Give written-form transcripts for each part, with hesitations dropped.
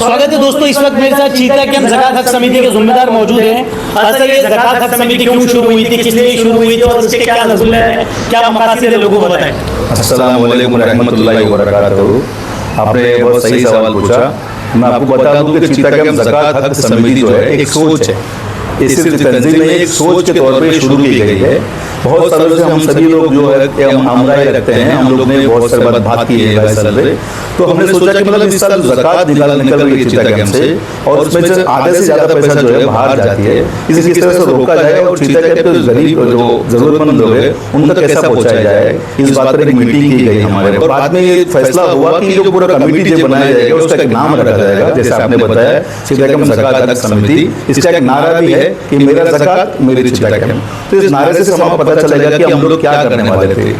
स्वागत है दोस्तों। इस वक्त मेरे साथ चीता कैंप ज़कात हक समिति के जिम्मेदार मौजूद हैं। असल ये ज़कात हक समिति क्यों शुरू हुई थी, किस लिए शुरू हुई थी और उसके क्या नज़ुल है, क्या मकासद है, लोगों को बताएं। अस्सलाम वालेकुम रहमतुल्लाहि व बरकातहू। आपने बहुत सही सवाल पूछा। मैं आपको बता दूं कि चीता कैंप ज़कात हक समिति जो है एक सोच है, ये सिर्फ तंजीम नहीं, एक सोच के तौर पे शुरू की गई है। बहुत सालों से हम सभी लोग जो है हम आमराई रखते हैं, हम लोग ने बहुत सारे बात की है इस साल पे। तो हमने सोचा कि मतलब इस साल ज़कात निकल रही है चीता कैंप से, और उसमें से आधे से ज़्यादा पैसा जो है बाहर जाती है, इसे किस तरह से रोका जाए और चीता कैंप के गरीब जो ज़रूरतमंद लोग हैं उन तक कैसा पहुँचाया जाए, इस बात पर एक मीटिंग की गई हमारे। और बाद में ये फैसला हुआ कि जो पूरा कमेटी जो बनाया जाएगा उसका एक नाम रखा जाएगा, जैसे आपने बताया चीता कैंप ज़कात हक समिति। इसका एक नारा भी है कि मेरा ज़कात मेरी चीता कैंप। तो इस नारे से हमें पता चलेगा कि हम लोग क्या करने वाले थे।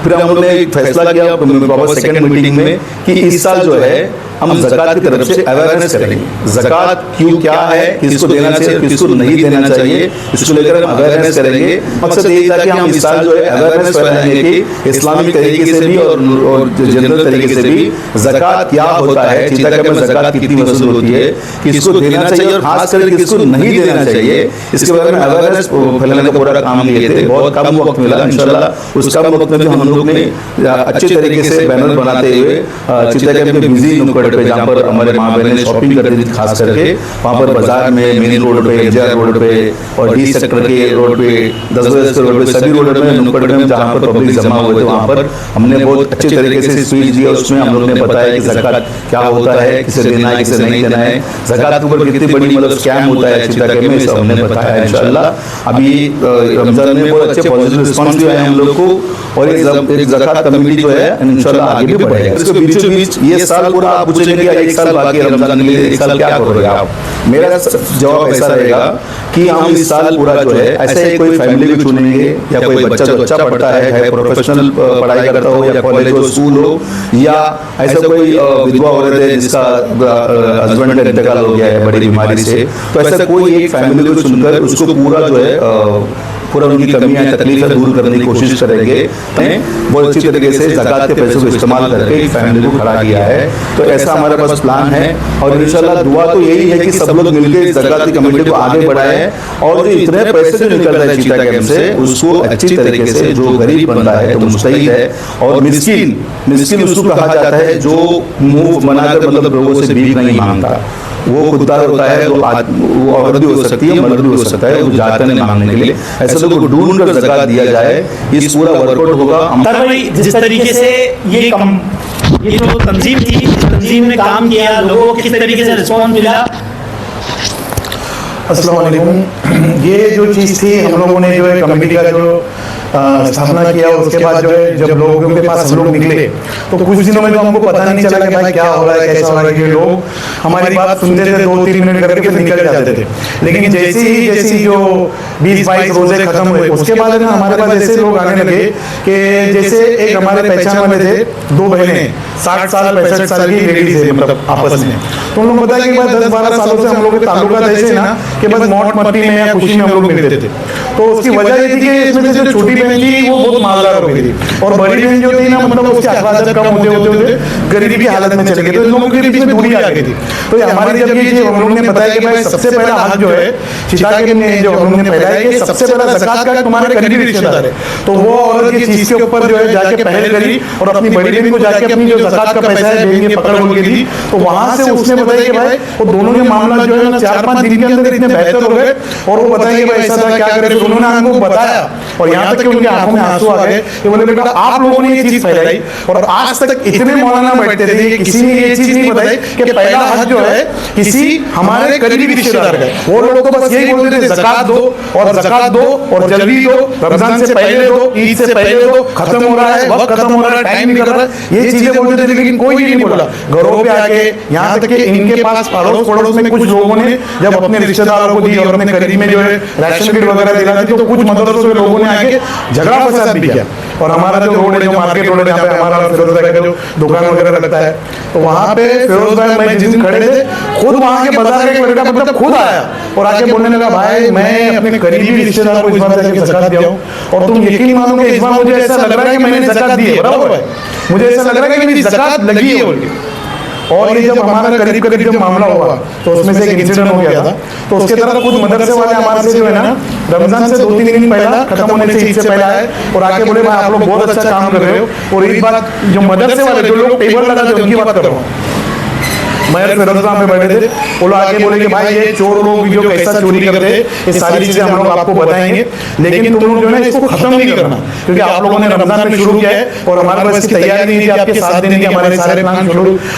फिर हम लोग ने एक फैसला किया बाबा सेकंड मीटिंग में कि इस साल जो है हम ज़कात की तरफ से अवेयरनेस करेंगे। ज़कात क्यों, क्या है, किसको देना चाहिए, किसको नहीं देना चाहिए, इसको लेकर हम अवेयरनेस करेंगे। मकसद यही था कि हम इस साल जो है अवेयरनेस फैलाएंगे कि इस्लामिक तरीके से भी और जनरल तरीके से भी ज़कात क्या होता है, चीता कैंप में ज़कात कितनी वसूल होती है, किसको देना चाहिए और खास करके किसको नहीं देना चाहिए, इसके बारे में अवेयरनेस फैलाने का पूरा काम किए थे। बहुत कम वक्त मिला, इंशाल्लाह उस कम वक्त में भी हम लोग ने अच्छे तरीके से बैनर बनाते हुए चीता कैंप के बिजी नुक्कड़ पे, जहाँ पर हमारे माँ बहनें शॉपिंग करती थी, खास करके वहाँ पर बाजार में, मेन रोड पे, एमजीआर रोड पे और डी सेक्टर के रोड पे, 10 बजे रोड पे, सभी रोड में नुक्कड़ में जहाँ पर पब्लिक जमा हुए थे वहाँ पर हमने बहुत अच्छे तरीके से स्पीच दी। उसमें हम लोग ने बताया कि ज़कात क्या होता है, किसे देना है, किसे नहीं देना है, ज़कात के ऊपर कितनी बड़ी मतलब स्कैम होता है चीता कैंप में, सब हमने बताया। इंशाल्लाह अभी रमजान में बहुत अच्छे पॉजिटिव रिस्पॉन्स भी आए हम लोग को, और एक ज़कात कमेटी जो है इंशाल्लाह आगे भी बढ़ेगा। इसके बीचों बीच ये साल पूरा आप पूछेंगे कि एक साल बाकी है रमजान के लिए, एक साल क्या करोगे आप, मेरा जवाब ऐसा रहेगा कि हम इस साल पूरा जो है ऐसे ही कोई फैमिली भी चुनेंगे, या कोई बच्चा जो अच्छा पढ़ता है, प्रोफेशनल पढ़ाई करता हो, या कॉलेज हो, स्कूल हो, या ऐसा कोई विधवा औरत है जिसका हस्बैंड का इंतकाल हो गया है बड़ी बीमारी से, तो ऐसा कोई एक फैमिली को चुनकर उसको पूरा जो है पूरा उनकी कमियां तकलीफें दूर करने की कोशिश करेंगे। बहुत अच्छी तरीके से ज़कात के पैसों को इस्तेमाल करके एक फैमिली को खड़ा किया है। तो ऐसा हमारे पास प्लान है, और इंशाल्लाह दुआ तो यही है कि सब लोग मिलकर ज़कात की कमेटी को आगे बढ़ाएं, और जो इतने पैसे जो निकल रहे हैं चीता कैंप से उसको अच्छी तरीके से, जो गरीब बंदा है, तो मुस्तहिद है और मिस्किन उसको कहा जाता है जो मुंह बनाकर मतलब लोगों से भीख नहीं मांगता, वो खुददार होता है, वो औरत भी हो सकती है, मर्द भी हो सकता है, वो जाते हैं मांगने के लिए। ऐसे लोगों को ढूंढ कर ज़कात दिया जाए, इस पूरा वर्कआउट होगा। जिस तरीके से ये जो तंजीम थी, इस तंजीम ने काम किया, लोगों को किस तरीके से रिस्पॉन्स मिला। अस्सलाम वालेकुम। ये जो चीज़ थी, हम लोगों ने जो है कमेटी का जो स्थापना किया, उसके बाद जो है जब लोगों के पास हम लोग निकले तो कुछ दिनों में तो हमको पता नहीं चला कि भाई क्या हो रहा है, कैसा हो रहा है। कि लोग हमारी बात सुनते थे, 2-3 मिनट करके फिर निकल जाते थे। लेकिन जैसे जो 20-22 रोजे खत्म हुए, उसके बाद ना हमारे पास ऐसे लोग आने लगे कि जैसे एक हमारे पहचान वाले थे, 2 बहनें 60 साल 65 साल की लेडीज है, मतलब आपस में। तो उन लोग बताया कि भाई 10-12 सालों से हम लोग के ताल्लुकात ऐसे ना कि बस मौत मस्ती में या खुशी में हम लोग मिलते थे। तो उसकी वजह ये थी कि इसमें से जो छोटी बहन थी वो बहुत मालदार हो गई थी, और बड़ी बहन जो थी ना मतलब उसके अखराजात कम होते गरीबी की हालत में चले गए। तो इन लोगों के बीच में दूरी आ गई थी। तो हमारी जब ये हम लोगों ने बताया कि भाई सबसे पहला हक जो है चीता कैंप में जो हम लोगों ने फैलाया कि सबसे पहला ज़कात का तुम्हारे करीबी रिश्तेदार है, तो वो औरत की चीज के ऊपर जो है जाके पहल करी और अपनी बड़ी बहन को जाके अपनी जो ज़कात का पैसा है बहन की पकड़ बोल के दी। तो वहां से उसने बताया कि भाई वो दोनों के मामला जो है ना 4-5 दिन के अंदर इतने बेहतर हो गए, और वो बताएंगे भाई ऐसा था क्या करें। तो उन्होंने हमको बताया, और यहाँ तक कि उनकी आंखों में आंसू आ गए कि बोले बेटा आप लोगों ने ये चीज फैलाई, और आज तक इतने मौलाना बैठते थे कि किसी ने ये चीज नहीं बताई कि पहला हक जो है किसी हमारे करीबी रिश्तेदार का। वो लोगों को बस यही बोलते थे ज़कात दो और जल्दी दो, रमजान से पहले दो, ईद से पहले दो, खत्म हो रहा है, वक्त खत्म हो रहा है, टाइम निकल रहा है, ये चीजें बोलते थे। लेकिन कोई नहीं बोला। घरों पे आके यहाँ तक कि इनके पास पड़ोस में कुछ लोगों ने जब अपने रिश्तेदारों को दी और अपने करीब में जो है राशन किट वगैरह दिला दी, तो कुछ मदरसों में लोगों ने आके झगड़ा फसाद भी किया। और हमारा जो रोड है, जो मार्केट रोड है, जहाँ पे हमारा फिरोज भाई का जो दुकान वगैरह लगता है, तो वहाँ पे फिरोज भाई मैं जिस दिन खड़े थे, खुद वहाँ के बाजार का एक लड़का मतलब खुद आया और आके बोलने लगा भाई मैं अपने करीबी रिश्तेदार को इस बार जाके ज़कात दिया हूँ, और तुम यकीन मानोगे इस बार मुझे ऐसा लग रहा है कि मैंने ज़कात दी है। बराबर है, मुझे ऐसा लग रहा है कि मेरी ज़कात लगी है बोल के। और ये जब हमारा करीब करीब जब मामला हुआ तो उसमें से एक इंसिडेंट हो गया था, तो उसके तरफ कुछ मदरसे वाले हमारे से जो है ना रमजान से 2-3 दिन पहला खत्म होने से इससे पहला है और आके बोले भाई आप लोग बहुत अच्छा काम कर रहे हो। और एक बात जो मदरसे वाले जो लोग टेबल लगाते उनकी बात कर रहा हूँ, मैं फिरोजगाह में बैठे थे, वो लोग आके बोले कि भाई ये चोर लोग जो कैसा चोरी करते हैं ये सारी चीजें हम लोग आपको बताएंगे, लेकिन तुम लोग जो है ना इसको खत्म नहीं करना, क्योंकि आप लोगों ने रमजान में शुरू किया है और हमारे पास इसकी तैयारी नहीं थी आपके साथ देने की, हमारे सारे प्लान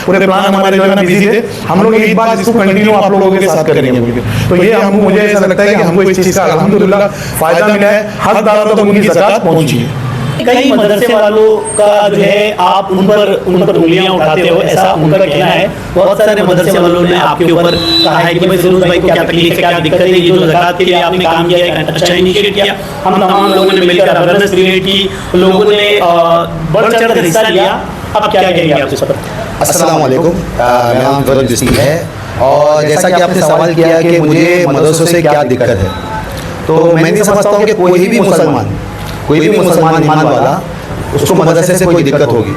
पूरे प्लान हमारे जो है ना बिजी थे। हम लोग एक बार इसको कंटिन्यू आप लोगों के साथ करेंगे। तो ये हमको मुझे ऐसा लगता है कि हमको इस चीज का अल्हम्दुलिल्लाह फायदा मिला है, हर दावत तक उनकी ज़कात पहुंची है। कई मदरसे वालों का जो है आप उन पर उंगलियां उठाते हो, ऐसा उनका कहना है। बहुत सारे मदरसे वालों ने आपके ऊपर कहा है कि भाई फिरोज भाई को क्या तकलीफ है, क्या दिक्कत है, ये जो ज़कात के लिए आपने काम किया है अच्छा इनिशिएट किया, हम तमाम लोगों ने मिलकर अवेयरनेस क्रिएट की, लोगों ने बढ़ चढ़ कर हिस्सा लिया। अब क्या कहेंगे आप इस पर? अस्सलाम वालेकुम, मेरा नाम फिरोज बिस्ती है और जैसा कि आपने सवाल किया कि मुझे मदरसों से क्या दिक्कत है, तो मैं नहीं समझता हूँ कि कोई भी मुसलमान ईमान वाला उसको मदरसे से कोई दिक्कत होगी।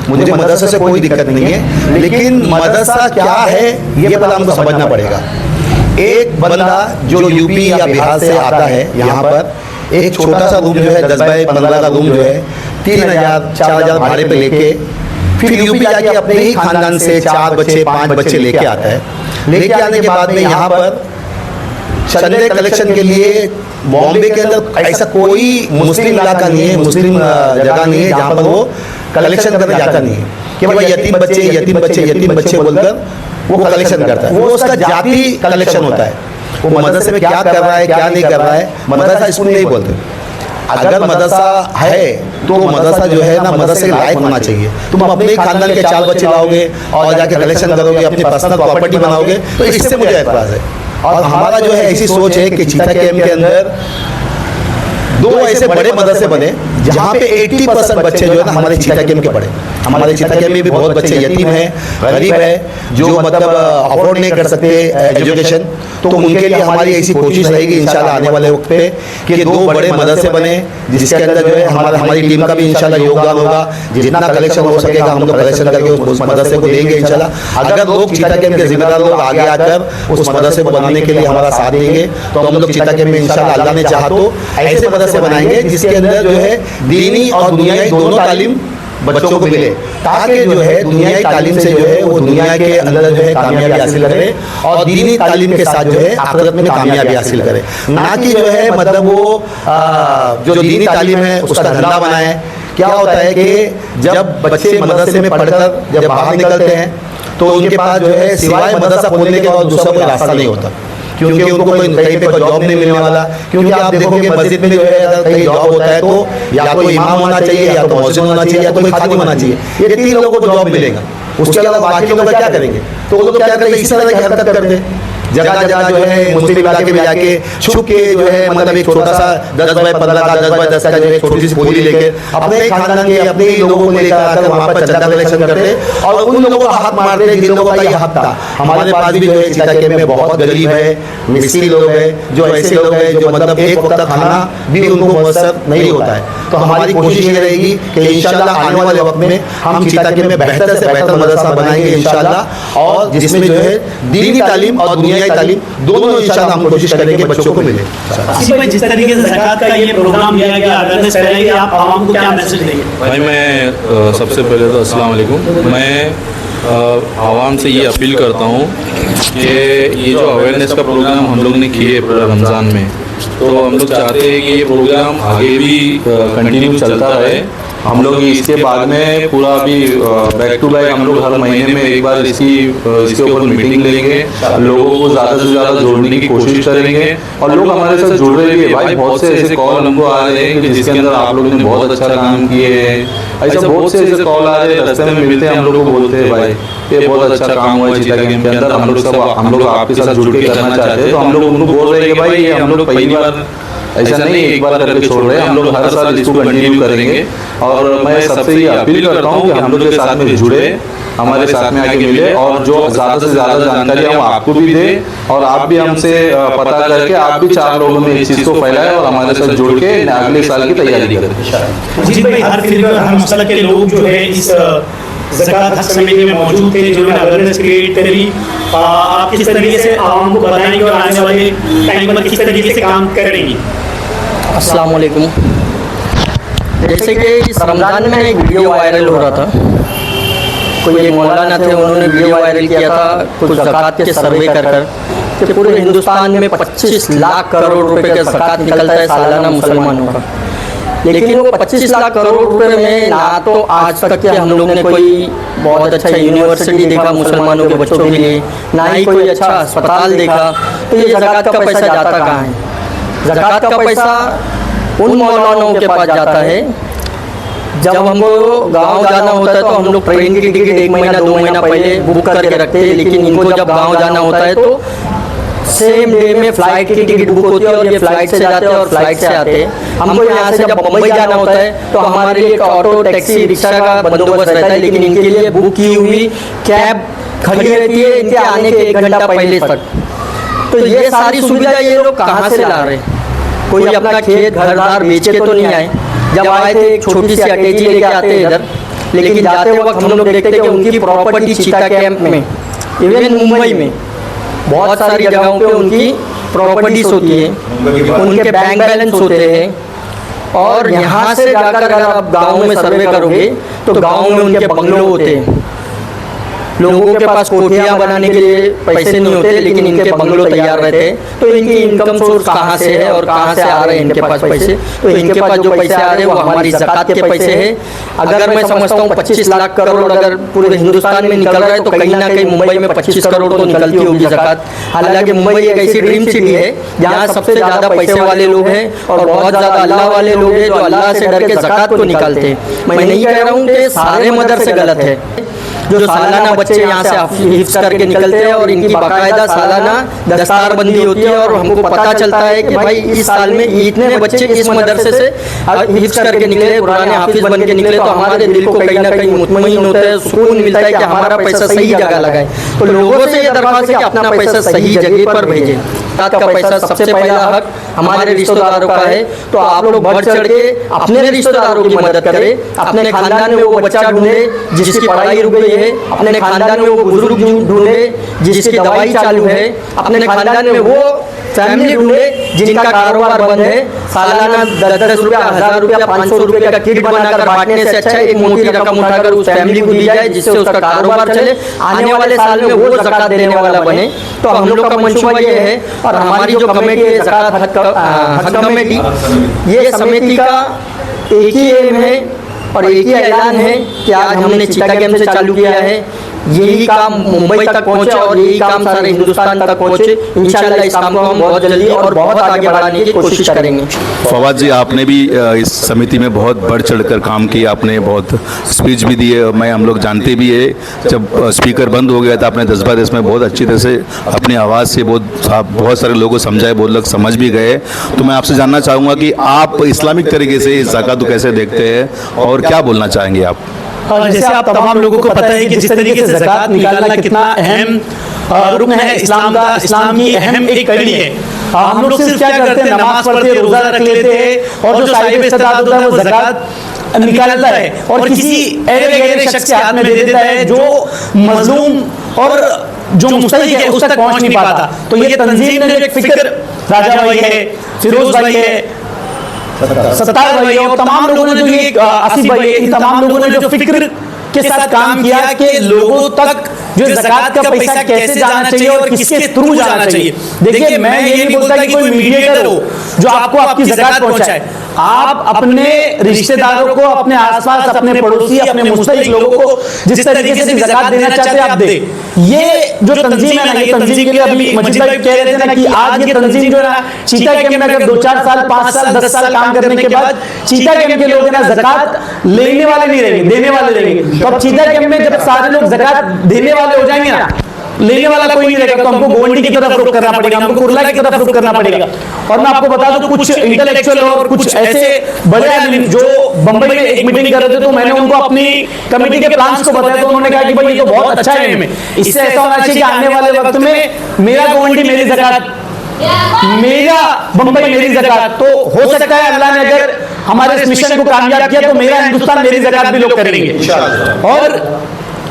मुझे मदरसे से कोई दिक्कत नहीं है, लेकिन मदरसा क्या है ये पहले हमको समझना पड़ेगा। एक बंदा जो यूपी या बिहार से आता है यहाँ पर एक छोटा सा रूम जो है 10 बाय 15 का रूम जो है 3,000-4,000 भाड़े पे लेके फिर यूपी जाके अपने ही खानदान से 4 बच्चे 5 बच्चे लेके आता है। लेके आने के बाद में यहाँ पर चंदे कलेक्शन के लिए बॉम्बे के अंदर ऐसा कोई मुस्लिम इलाका नहीं है, मुस्लिम जगह नहीं है जहाँ पर वो कलेक्शन करने जाता नहीं है कि भाई यतीम बच्चे बोलकर वो कलेक्शन करता है। वो उसका जाति कलेक्शन होता है, वो मदरसे में क्या कर रहा है क्या नहीं कर रहा है मदरसा स्कूल नहीं बोलते। अगर मदरसा है तो मदरसा जो है ना मदरसे के लायक होना चाहिए। तुम अपने ही खानदान के 4 बच्चे लाओगे और जाके कलेक्शन करोगे, अपनी पर्सनल प्रॉपर्टी बनाओगे, तो इससे मुझे एतराज़ है। और हमारा जो है ऐसी सोच है कि चीता कैंप के अंदर 2 ऐसे बड़े मदरसे बने जहाँ पे 80% बच्चे जो है ना हमारे चीता कैंप के पढ़े। हमारे चीता कैंप में भी बहुत बच्चे यतीम हैं, गरीब है, जो मतलब अफोर्ड नहीं कर सकते एजुकेशन, तो उनके लिए हमारी ऐसी कोशिश रहेगी इंशाल्लाह आने वाले वक्त पे कि 2 बड़े मदरसे बने जिसके अंदर जो है हमारी टीम का भी इंशाल्लाह योगदान होगा। जितना कलेक्शन हो सकेगा हम लोग कलेक्शन करके उस मदरसे को देंगे इंशाल्लाह। अगर लोग चीता कैंप के जिम्मेदार लोग आगे आकर उस मदरसे को बनाने के लिए हमारा साथ देंगे तो हम लोग चीता कैंप में इंशाल्लाह अल्लाह ने चाहा तो ऐसे मदरसे बनाएंगे जिसके अंदर जो है दीनी और दुनियाई दोनों तालीम बच्चों को मिले, ताकि जो है दुनियाई तालीम से जो है वो दुनिया के अंदर जो है कामयाबी हासिल करे और दीनी तालीम के साथ जो है आखिरत में कामयाबी हासिल करे। ना कि जो है मतलब वो जो दीनी तालीम है उसका धंधा बनाए। क्या होता है कि जब बच्चे मदरसे में पढ़कर जब बाहर निकलते हैं तो उनके पास जो है सिवाय मदरसा खोलने के बाद दूसरा कोई रास्ता नहीं होता, क्योंकि उनको कोई कहीं पे कोई जॉब नहीं मिलने वाला। क्योंकि आप देखोगे मस्जिद में जो है अगर कहीं जॉब होता है तो या तो इमाम होना चाहिए या तो मौज़िन होना चाहिए या तो कोई खादिम होना चाहिए, ये 3 लोगों को जॉब मिलेगा। उसके अलावा बाकी लोग क्या करेंगे? तो वो लोग क्या करेंगे, इस तरह की हरकत करते हैं। जगह जगह जो है मुस्लिम इलाके में जाके छुप के जो है मतलब एक छोटा सा 10 बाय 15 का 10 बाय 10 का जो है छोटी सी बोली लेके अपने ही खानदान के अपने ही लोगों को लेकर आकर वहाँ पर चंदा कलेक्शन करते और उन लोगों का हक मारते जिन लोगों का ये हक था। हमारे पास भी जो है चीता कैंप में बहुत गरीब है, मिस्किन लोग हैं, जो ऐसे लोग हैं जो मतलब एक वक्त खाना भी उनको मुयस्सर नहीं होता है। तो हमारी कोशिश ये रहेगी कि इंशाल्लाह आने वाले वक्त में हम चीता कैंप में बेहतर से बेहतर मदरसा बनाएंगे इंशाल्लाह, और जिसमें जो है दीनी तालीम और दुनियाई तालीम दोनों इंशाल्लाह हम कोशिश करेंगे बच्चों को मिले। जिस तरीके से ज़कात का ये प्रोग्राम लिया गया, अवेयरनेस फैलाएंगे, आप आवाम को क्या मैसेज देंगे? भाई मैं सबसे पहले तो अस्सलाम वालेकुम, मैं आवाम से ये अपील करता हूँ कि ये जो अवेयरनेस का प्रोग्राम हम लोग ने किए रमज़ान में, तो हम लोग चाहते हैं कि ये प्रोग्राम आगे भी कंटिन्यू चलता रहे। हम लोग इसके बाद में पूरा अभी बैक टू बैक हम लोग हर महीने में एक बार इसके ऊपर मीटिंग लेंगे, लोगों को ज़्यादा से ज़्यादा जोड़ने की कोशिश करेंगे और लोग हमारे साथ जुड़ रहे हैं। भाई बहुत से ऐसे कॉल हमको आ रहे हैं कि जिसके अंदर आप लोगों ने बहुत अच्छा काम किए हैं, ऐसा बहुत से ऐसे कॉल आ रहे हैं, रास्ते में मिलते हैं हम लोग को बोलते हैं भाई ये बहुत अच्छा काम हुआ है चीता कैंप के अंदर, हम लोग आपके साथ जुड़ के करना चाहते हैं। तो हम लोग उनको बोल रहे हैं कि भाई ये हम लोग पहली बार ऐसा नहीं एक बार करके छोड़ रहे हैं, हम लोग हर साल इसको कंटिन्यू करेंगे। और मैं सबसे ये अपील करता हूँ कि हम लोग के साथ में जुड़े, हमारे साथ में आके मिले और जो ज़्यादा से ज़्यादा जानकारी हम आपको भी दें और आप भी हमसे पता करके आप भी 4 लोगों में इस चीज़ को फैलाएं और हमारे साथ जुड़ के अगले साल की तैयारी करें। जी भाई, हर फिर हर मसलक के लोग जो है इस ज़कात हक समिति में मौजूद थे, जिन्होंने अवेयरनेस क्रिएट करी। आप किस तरीके से आवाम को बताएंगे और आने वाले टाइम में किस तरीके से काम करेंगी? अस्सलाम वालेकुम। जैसे कि इस रमज़ान में एक वीडियो वायरल हो रहा था, कोई एक मौलाना थे, उन्होंने वीडियो वायरल किया था कुछ ज़कात के सर्वे कर कि पूरे हिंदुस्तान में 25 लाख करोड़ रुपए का ज़कात निकलता है सालाना मुसलमानों का। लेकिन वो 25 लाख करोड़ रुपए में ना तो आज तक के हम लोग ने कोई बहुत अच्छा यूनिवर्सिटी देखा मुसलमानों के बच्चों के लिए, ना ही कोई अच्छा अस्पताल देखा। तो ये ज़कात का पैसा जाता कहाँ है? ज़कात का पैसा उन मौलानाओं के पास जाता है, जब हमको गांव जाना होता है तो हम लोग ट्रेन की टिकट 1 महीना 2 महीना पहले बुक करके रखते हैं, लेकिन इनको जब गांव जाना होता है तो सेम डे में फ़्लाइट की टिकट बुक होती है और ये फ़्लाइट से जाते हैं और फ्लाइट से आते हैं। हमको यहाँ से जब बम्बई जाना होता है तो हमारे लिए एक ऑटो टैक्सी रिक्शा का बंदोबस्त रहता है, लेकिन इनके लिए बुक की हुई कैब खड़ी रहती है इनके आने के 1 घंटा पहले तक। तो ये सारी सुविधा ये लोग कहाँ से ला रहे हैं? कोई अपना खेत घर-दार बेच के तो नहीं आए। जब आए थे एक छोटी सी अटैची लेके आते हैं इधर, लेकिन जाते वक्त हम लोग देखते हैं कि उनकी प्रॉपर्टी चीता कैंप में, इवन मुंबई में बहुत सारी जगहों पे उनकी प्रॉपर्टीज होती है, उनके बैंक बैलेंस होते हैं। और यहाँ से जाकर अगर आप गाँव में सर्वे करोगे तो गाँव में उनके बंगलो होते हैं। लोगों के पास कोठियाँ बनाने के लिए पैसे नहीं होते, लेकिन इनके बंगलो तैयार रहते हैं। तो इनकी इनकम सोर्स कहाँ से है और कहाँ से आ रहे हैं इनके पास पैसे? तो इनके पास जो पैसे आ रहे हैं वो हमारी ज़कात के पैसे हैं। अगर मैं समझता हूँ 25 लाख करोड़ अगर पूरे हिंदुस्तान में निकल रहा है तो कहीं ना कहीं मुंबई में 25 करोड़ तो निकलती होगी ज़कात। हालांकि मुंबई एक ऐसी ड्रीम सिटी है जहाँ सबसे ज़्यादा पैसे वाले लोग हैं और बहुत ज़्यादा अल्लाह वाले लोग हैं जो अल्लाह से डर के ज़कात को निकालते हैं। मैं नहीं कह रहा हूँ कि सारे मदरसे गलत है, जो सालाना बच्चे यहाँ से हिफ्ज़ करके निकलते हैं और इनकी बाकायदा सालाना दस्तारबंदी होती है और हमको पता चलता है कि भाई इस साल में इतने बच्चे इस मदरसे से हिफ्ज़ करके निकले, पुराने हाफिज़ बन के निकले, तो हमारे दिल को कहीं ना कहीं मुतमईन होता है, सुकून मिलता है कि हमारा पैसा सही जगह लगाए। तो लोगों से ये दरख्वास्त है कि अपना पैसा सही जगह पर भेजें। ज़कात का पैसा सबसे पहला हक हमारे रिश्तेदारों का है, तो आप लोग बढ़ चढ़ के अपने रिश्तेदारों की मदद करें। अपने खानदान में वो बच्चा ढूंढे जिसकी पढ़ाई रुक गई है, अपने खानदान में वो बुजुर्ग ढूंढे जिसकी दवाई चालू है, अपने खानदान में वो फैमिली ढूंढे जिनका कारोबार बंद है। सालाना 10-10 रुपया, 1000 रुपया, 500 रुपये का किट बनाकर बांटने से अच्छा एक मोटी रकम उठाकर उस फैमिली को दी जाए जिससे उसका कारोबार चले, आने वाले साल में वो ज़कात देने वाला बने। तो हम लोग का मंशूबा ये है और हमारी जो कमेटी है ज़कात हक कमेटी, ये समिति का एक ही एम है और एक ही ऐलान है कि आज हमने चीता कैंप से चालू किया है, यही काम मुंबई तक पहुंचे और यही काम सारे हिंदुस्तान तक पहुंचे। इंशाल्लाह इस काम को हम बहुत जल्दी और बहुत आगे बढ़ाने की कोशिश करेंगे। फवाद जी, आपने भी इस समिति में बहुत बढ़ चढ़कर काम किया, आपने बहुत स्पीच भी दी है। मैं हम लोग जानते भी है जब स्पीकर बंद हो गया था आपने 10 बार इसमें बहुत अच्छी तरह से अपनी आवाज़ से बहुत सारे लोगों को समझाए, बहुत लोग समझ भी गए। तो मैं आपसे जानना चाहूँगा कि आप इस्लामिक तरीके से इस ज़कात को कैसे देखते हैं और क्या बोलना चाहेंगे आप? जैसे आप तमाम लोगों को पता है कि जिस तरीके से ज़कात निकालना कितना अहम रुकन है इस्लाम का, इस्लाम की अहम एक कड़ी है। हम लोग सिर्फ क्या करते हैं, नमाज पढ़ते हैं, रोज़ा रख लेते हैं और जो साहिब इस्तिताअत होता है वो ज़कात निकालता है और किसी ऐरे शख्स के हाथ में दे देता है जो मजलूम और जो मुस्तहिक है उस तक पहुँच नहीं पाता। तो ये तंजीम ने जो एक फिक्र, राजा भाई है, फिरोज भाई है, सत्तार भाई और तमाम लोगों ने जो ये आसिफ भाई, इन तमाम लोगों ने जो फिक्र के साथ काम किया कि लोगों तक जो ज़कात का पैसा कैसे जाना चाहिए और किसके थ्रू जाना चाहिए। देखिए, मैं ये नहीं बोलता कि कोई मीडिएटर हो जो आपको आपकी ज़कात पहुंचाए। आप अपने रिश्तेदारों को, अपने आसपास, अपने पड़ोसी, अपने मुस्तहिक लोगों को जिस तरीके से भी ज़कात देना चाहते हैं आप दे। ये जो तंजीम है ना, ये तंजीम के लिए अभी मजीद भाई कह रहे थे ना कि आज ये तंजीम जो है ना चीता कैंप में अगर 2-4 साल, 5 साल, 10 साल काम करने के बाद चीता कैंप के लोग है ना ज़कात लेने वाले नहीं रहेंगे, देने वाले रहेंगे। तो अब चीता कैंप में जब सारे लोग ज़कात देने वाले हो जाएंगे ना, लेने वाला कोई नहीं रहेगा, तो हमको गोंडी की तरफ रुख करना पड़ेगा, हमको कुर्ला की तरफ रुख करना पड़ेगा। और मैं आपको बता दूं, कुछ इंटेलेक्चुअल और कुछ ऐसे बड़े आदमी जो बंबई में एक मीटिंग कर रहे थे, तो मैंने उनको अपनी कमेटी के प्लान्स को बताया, तो उन्होंने कहा कि भाई ये तो बहुत अच्छा है, में इससे ऐसा होना चाहिए कि आने वाले वक्त में मेरा गोंडी मेरी ज़कात, मेरा बंबई मेरी ज़कात। तो हो सकता है अल्लाह ने अगर हमारे इस मिशन को कामयाब किया तो मेरा हिंदुस्तान मेरी ज़कात भी लोग करेंगे। और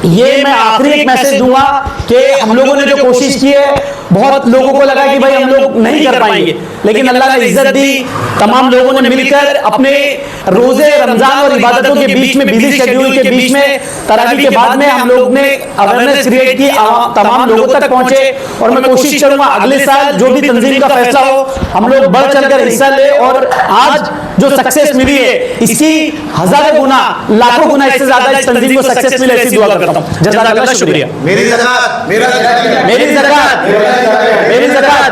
ये मैं आखिरी एक मैसेज दूंगा कि हम लोगों ने जो कोशिश की है, बहुत लोगों को लगा कि भाई हम लोग नहीं कर पाएंगे, लेकिन अल्लाह ने इज्जत दी। तमाम लोगों ने मिलकर अपने रोजे, रमजान और इबादतों के बीच में, बिजी शेड्यूल के बीच में, तरावी के बाद में हम लोग ने अवेयरनेस क्रिएट की, तमाम लोगों तक पहुंचे। और मैं कोशिश करूंगा अगले साल जो भी तंजीम का फैसला हो, हम लोग बढ़ चढ़कर हिस्सा ले। और आज जो सक्सेस मिली है, इसकी हजारों गुना, लाखों गुना इससे ज्यादा इस तंजीम को सक्सेस मिले, ऐसी दुआ करता हूं। जज़ाकल्लाह, शुक्रिया। मेरी ज़कात, मेरा ज़कात, मेरी ज़कात, मेरी ज़कात।